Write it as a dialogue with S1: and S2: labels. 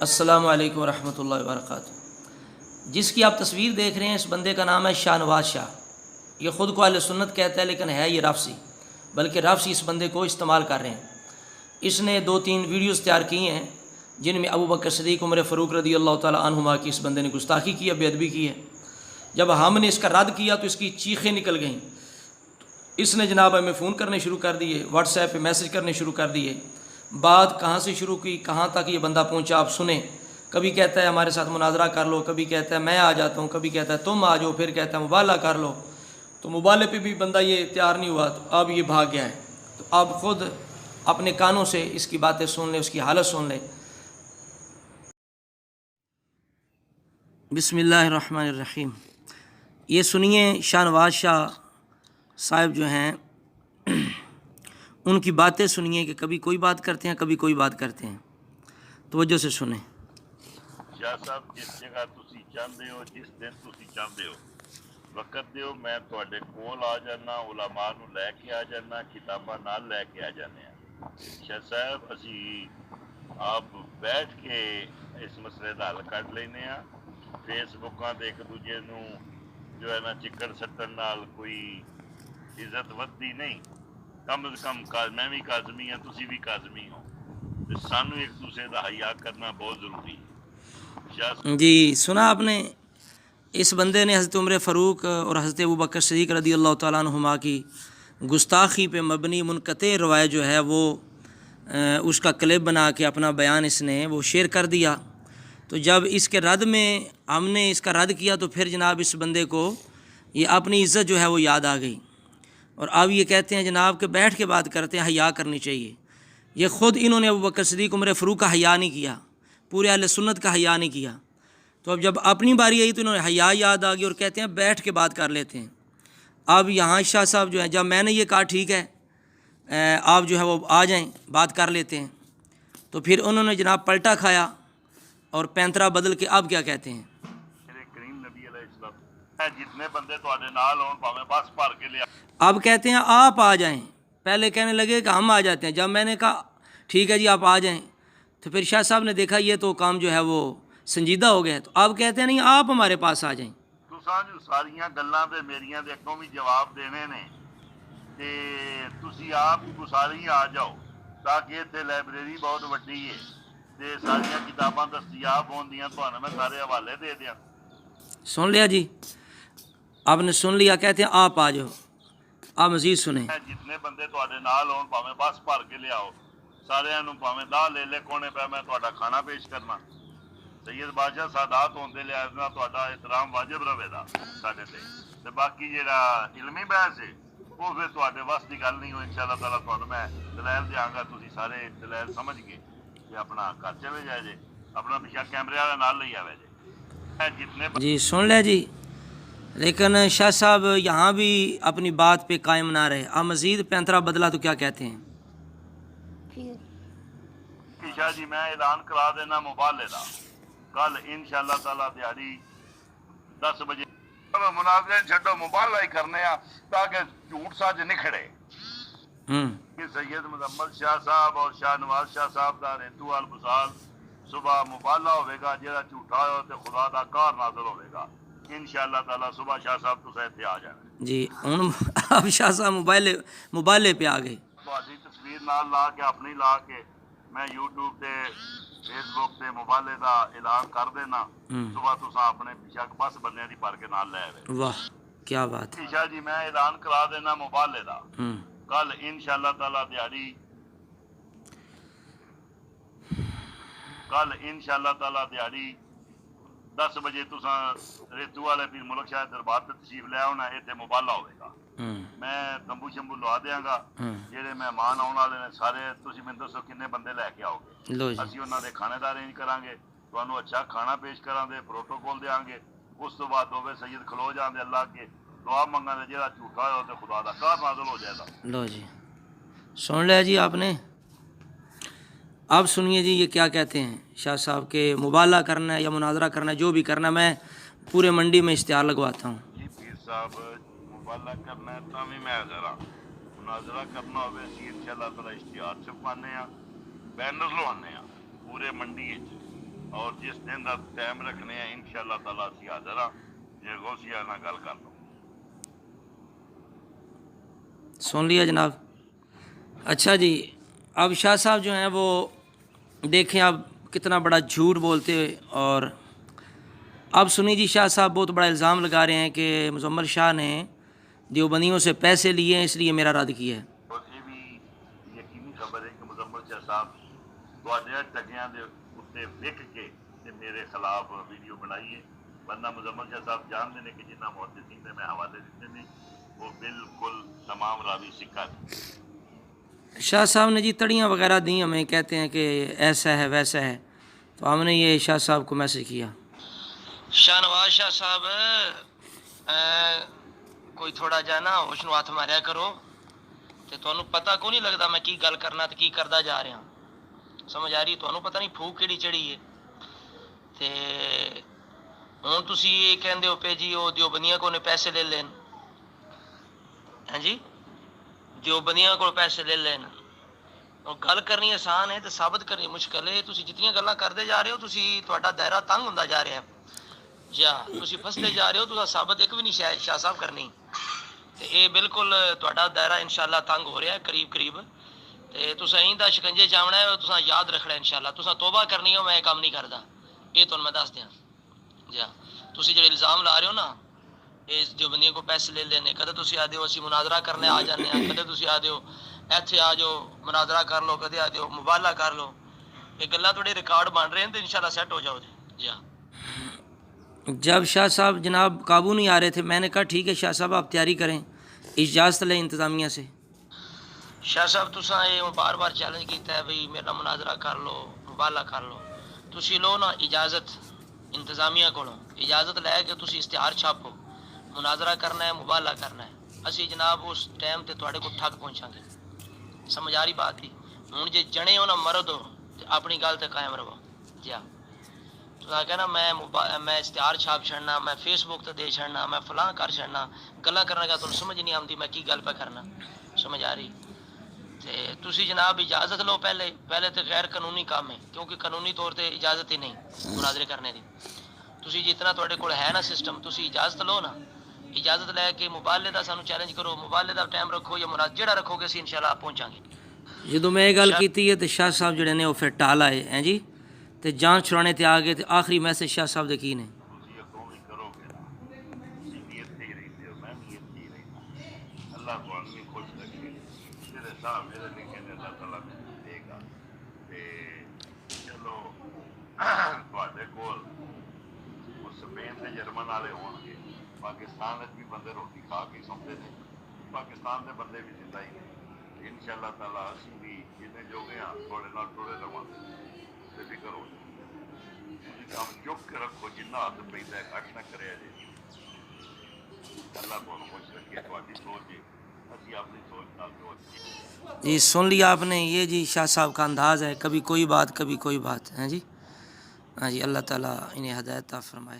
S1: السلام علیکم ورحمۃ اللہ وبرکاتہ۔ جس کی آپ تصویر دیکھ رہے ہیں اس بندے کا نام ہے شاہ نواز شاہ۔ یہ خود کو اہل سنت کہتا ہے لیکن ہے یہ رافضی، بلکہ رافضی اس بندے کو استعمال کر رہے ہیں۔ اس نے 2-3 ویڈیوز تیار کی ہیں جن میں ابو بکر صدیق، عمر فاروق رضی اللہ تعالیٰ عنہما کی اس بندے نے گستاخی کی ہے، بے ادبی کی ہے۔ جب ہم نے اس کا رد کیا تو اس کی چیخیں نکل گئیں۔ اس نے جناب ہمیں فون کرنے شروع کر دیے، واٹس ایپ پہ میسج کرنے شروع کر دیے۔ بات کہاں سے شروع کی کہاں تک یہ بندہ پہنچا آپ سنیں۔ کبھی کہتا ہے ہمارے ساتھ مناظرہ کر لو، کبھی کہتا ہے میں آ جاتا ہوں، کبھی کہتا ہے تم آ جاؤ، پھر کہتا ہے مبالغہ کر لو۔ تو مبالغے پہ بھی بندہ یہ تیار نہیں ہوا تو اب یہ بھاگ گیا ہے۔ تو آپ خود اپنے کانوں سے اس کی باتیں سن لیں، اس کی حالت سن لیں۔ بسم اللہ الرحمن الرحیم۔ یہ سنیے شاہ نواز شاہ صاحب جو ہیں ان کی باتیں سنیے کہ کبھی کوئی بات کرتے ہیں، کبھی کوئی بات کرتے ہیں۔ توجہ سے سنیں۔
S2: شاہ صاحب جس جگہ تسی چاہتے ہو، جس دن تسی چاہتے ہو وقت دیو، میں تواڈے کول آ جانا، علماء نو لے کے آ جانا، کتاباں نال لے کے آ جانے ہیں۔ شاہ صاحب اسی آپ بیٹھ کے اس مسئلے دا حل کڈ لینے ہاں۔ فیس بکاں تے ایک دوجے نو جو ہے نا چکڑ سٹن نال کوئی عزت ودی نہیں۔ کم از کم میں بھی کاظمی ہاں، تسی بھی کاظمی ہو، تے سانو ایک دوسرے دا حیا کرنا بہت ضروری ہے۔
S1: جی سنا آپ نے، اس بندے نے حضرت عمر فاروق اور حضرت ابو بکر صدیق رضی اللہ تعالیٰ عنہما کی گستاخی پہ مبنی منقطع روایت جو ہے وہ اس کا کلپ بنا کے اپنا بیان اس نے وہ شیئر کر دیا۔ تو جب اس کے رد میں ہم نے اس کا رد کیا تو پھر جناب اس بندے کو یہ اپنی عزت جو ہے وہ یاد آ گئی، اور اب یہ کہتے ہیں جناب کہ بیٹھ کے بات کرتے ہیں، حیا کرنی چاہیے۔ یہ خود انہوں نے ابو بکر صدیق، عمر فاروق کا حیا نہیں کیا، پورے اہل سنت کا حیا نہیں کیا۔ تو اب جب اپنی باری آئی تو انہوں نے حیا یاد آ گئی اور کہتے ہیں بیٹھ کے بات کر لیتے ہیں۔ اب یہاں شاہ صاحب جو ہیں، جب میں نے یہ کہا ٹھیک ہے آپ جو ہے وہ آ جائیں بات کر لیتے ہیں، تو پھر انہوں نے جناب پلٹا کھایا اور پینترا بدل کے اب کیا کہتے ہیں۔
S2: میرے کریم نبی علیہ السلام جتنے بندے تواڈے نال ہون بھاویں بس بھر کے لیا۔
S1: اب کہتے ہیں آپ آ جائیں، پہلے کہنے لگے کہ ہم آ جاتے ہیں۔ جب میں نے کہا ٹھیک ہے جی آپ آ جائیں، تو پھر شاہ صاحب نے دیکھا یہ تو کام جو ہے وہ سنجیدہ ہو گیا، تو آپ کہتے ہیں نہیں آپ ہمارے پاس آ جائیں۔
S2: تساں جو ساریاں گلاں تے میریاں دے اگوں بھی جواب دینے نے، تے تسی آپ گساری آ جاؤ تاکہ اتنے لائبریری بہت وڈی ہے تے ساریاں کتاباں دستیاب ہوندیاں، تہاڈے میں سارے حوالے دے دیاں۔
S1: سن لیا جی، آپ نے سن لیا، کہتے ہیں آپ آ جاؤ۔ آپ مزید سنیں۔
S2: جتنے بندے تواڈے نال ہون بھاویں بس بھر کے لیاؤ، سارے نو بھاویں 10 لے کونے پہ میں تہاڈا کھانا پیش کرنا۔ سید بادشاہ سادات ہوندے لحاظ نال تہاڈا احترام واجب رہے گا ساڈے تے باقی جہڑا علمی بحث ہے وہ پھر تہاڈے وس دی گل نہیں ہو۔ انشاءاللہ تعالیٰ تہانوں میں دلائل دیاں گا، تسی سارے دلائل سمجھ کے کہ اپنا گھر چلے جائے جے، اپنا پیچھا کیمرے والا نال لے آوے جے۔ جتنے
S1: جی سن لیا جی، لیکن شاہ صاحب یہاں بھی اپنی بات پہ قائم نہ رہے، آپ مزید پینترا بدلا تو کیا کہتے ہیں۔
S2: شاہ جی میں اعلان کرا دینا مبالے دا، کل انشاءاللہ تعالیٰ دیہڑی 10 بجے مناظرے چھڈو، مبالغہ ہی کرنے آ تاکہ جھوٹ سچ نکھڑے۔ سید مزمل شاہ صاحب اور شاہ نواز شاہ صاحب دا ریتو البسال صبح مبالغہ ہوئے گا، جہاں جھوٹا ہو تو خدا دا کار نازل ہوئے گا انشاءاللہ تعالیٰ۔ صبح شاہ صاحب تو اتنے آ جانے
S1: جی ہوں اب شاہ صاحب موبائل پہ آ گئے۔
S2: تہاڈی تصویر نال لا کے اپنی لا کے میں یوٹیوب تے فیس بک تے مبالے دا اعلان کر دینا، صبح تساں اپنے شک بس بندے دی بھر کے نال لے آئے۔
S1: واہ کیا بات ہے۔
S2: شاہ جی میں اعلان کرا دینا مبالے دا، کل انشاءاللہ تعالیٰ دیہڑی کل انشاءاللہ تعالیٰ دیہڑی 10 بجے تساں ریتو والے پیر ملک شاہ دربار تے تشریف لے آؤنا، اتنے مبالہ ہوئے گا۔ میں تمبو شمبو لوا دیاں گا، جہے مہمان آنے والے نے سارے تسی مینوں دسو کنے بندے لے کے آؤ گے، اسی انہاں دے کھانے دا ارینج کران گے، تانوں اچھا کھانا پیش کران دے پروٹوکول دیاں گے۔ اس تو بعد دوویں سید کھلو جان دے اللہ کے دعا منگان دے، جہاں جھوٹا ہو تو خدا دا قہر نازل ہو جائے گا۔
S1: لو جی سن لیا جی آپ نے، اب سنیے جی یہ کیا کہتے ہیں شاہ صاحب کے مبالغہ کرنا ہے یا مناظرہ کرنا ہے، جو بھی کرنا ہے میں پورے منڈی میں اشتہار لگواتا ہوں۔
S2: جی پیر صاحب مبالغہ کرنا ہے تاں بھی میں حاضر ہاں، مناظرہ کرنا ہوئے اسی انشاءاللہ تعالیٰ اشتہار چھپوانے ہاں، بینر لوانے ہاں پورے منڈی وچ اور جس دن کا ٹائم رکھنے ہیں انشاءاللہ تعالیٰ اسی حاضر ہاں جے غوثیہ نہ گل کر لو.
S1: سن لیا جناب. اچھا جی، اب شاہ صاحب جو ہیں وہ دیکھیں اب کتنا بڑا جھوٹ بولتے ہوئے. اور اب سنی جی، شاہ صاحب بہت بڑا الزام لگا رہے ہیں کہ مزمل شاہ نے دیوبندیوں سے پیسے لیے ہیں اس لیے میرا رد کیا ہے.
S2: اور یہ بھی یقینی خبر ہے کہ مزمل شاہ صاحب تواڈے ٹگیاں دے اتنے وک کے تے میرے خلاف ویڈیو بنائی ہے. ورنہ مزمل شاہ صاحب جانتے ہیں کہ جنہ محدثین نے میں حوالے دیتے ہیں وہ بالکل تمام راوی سکھا دیں.
S1: شاہ صاحب نے جی تڑیاں وغیرہ دیں ہمیں، کہتے ہیں کہ ایسا ہے ویسا ہے، تو ہم نے یہ شاہ صاحب کو میسج کیا. شاہ نواز شاہ صاحب کوئی تھوڑا جا نا ہوش نو ہاتھ ماریا کرو تے تانوں پتہ کو نہیں لگدا میں کی گل کرنا تے کی کردا جا رہا. سمجھ آ رہی؟ تانوں پتہ نہیں پھوک کیڑی چڑھی ہے. تے ہن تسی یہ کہندے ہو پے جی وہ دیوبندیاں کو نے پیسے لے لین. ہاں جی، دیوبندیاں کو پیسے لے لین. اور گل کرنی آسان ہے تے ثابت کرنی مشکل ہے. تسی جتنی گلاں کردے جا رہے ہو تسی تہاڈا دائرہ تنگ ہوندا جا رہا ہے. جا تسی پھستے جا رہے ہو، تو ثابت ایک بھی نہیں شاہ صاحب کرنی. تے اے بالکل تہاڈا دائرہ انشاءاللہ تنگ ہو رہا ہے قریب قریب. تے تساں ایندا شکنجے چاونا ہے، تساں یاد رکھنا ہے انشاءاللہ. تساں توبہ کرنی ہو، میں یہ کام نہیں کردا. یہ تانوں میں دس دیاں. جا تسی جڑے الزام لا رہے ہو نا اس دیوبندیوں کو پیسے لے لینے، کدے تسی آدھے ہو اسی مناظرہ کرنے آ جانے ہیں، کدے تسی آدھے ہو ایتھے آ جاؤ مناظرہ کر لو، کدے آدھے ہو مباہلہ کر لو. یہ گلاں تھوڑے ریکارڈ بن رہے ہیں تو انشاءاللہ سیٹ ہو جاؤ. جی ہاں. جب شاہ صاحب جناب قابو نہیں آ رہے تھے، میں نے کہا ٹھیک ہے شاہ صاحب آپ تیاری کریں، اجازت لیں انتظامیہ سے. شاہ صاحب تساں یہ بار بار چیلنج کیتا ہے بھئی میرا مناظرہ کر لو، مباہلہ کر لو. تسی لو نا اجازت انتظامیہ کولوں، اجازت لے کے تسی اشتہار چھاپو. مناظرہ کرنا ہے، مباہلہ کرنا ہے. اسی جناب اس ٹائم تے تواڈے کو ٹھگ پہنچاں گے. سمجھ آ رہی بات دی؟ ہن جے جنے ہو نا مرد ہو تے اپنی گل تے قائم رہو. جی ہاں. تساں کہنا میں اشتہار چھاپ چھڑنا، میں فیس بک تے دے چھڑنا، میں فلاں کر چھڑنا. گلاں کرنے کا تانوں سمجھ نہیں آندی میں کی گل پہ کرنا. سمجھ آ رہی؟ تے تسی جناب اجازت لو. پہلے تے غیر قانونی کام ہے، کیونکہ قانونی طور تے اجازت ہی نہیں مناظرے کرنے دی. تسی جتنا تواڈے کول ہے نا سسٹم، تسی اجازت لو نا. اجازت لے کے مباہلے دا سانو چیلنج کرو، مباہلے دا ٹائم رکھو یا جہڑا رکھو گے اسی انشاءاللہ پہنچاں گے. جدوں میں یہ گل کیتی ہے تے شاہ صاحب جڑے نے وہ پھر ٹال آئے ہیں جی، تے جان چھڑانے تے آ گئے. تے آخری میسج شاہ صاحب دے کی نے؟
S2: تسی اگوں بھی کرو گے نا، تسی نیت سے ہی رہتے ہو، میں نیت سے ہی رہتا. اللہ تھانوں بھی خوش رکھے. میرے صاحب میرے لکھے نے اللہ تعالیٰ دے گا. تے چلو تواڈے کول وہ سپین تے جرمن والے ہون گے، پاکستان بھی بندے روٹی کھا کے سوندے نے، پاکستان دے بندے بھی زندہ ہی نے. انشاءاللہ تعالیٰ اسی بھی جتنے جو گے ہاں تھوڑے نال ٹرے رہواں تے فکر ہو جائے. تسی کام چک کے رکھو، جنہ ہاتھ پیندا ہے گھٹ نہ کریا جے. اللہ تھانوں خوش رکھے. تہاڈی سوچ ہے، اسی اپنی سوچ نال جو
S1: جی سن لیا آپ نے. یہ جی شاہ صاحب کا انداز ہے، کبھی کوئی بات کبھی کوئی بات. ہیں جی. ہاں جی، اللہ تعالیٰ انہیں ہدایت عطا فرمائے.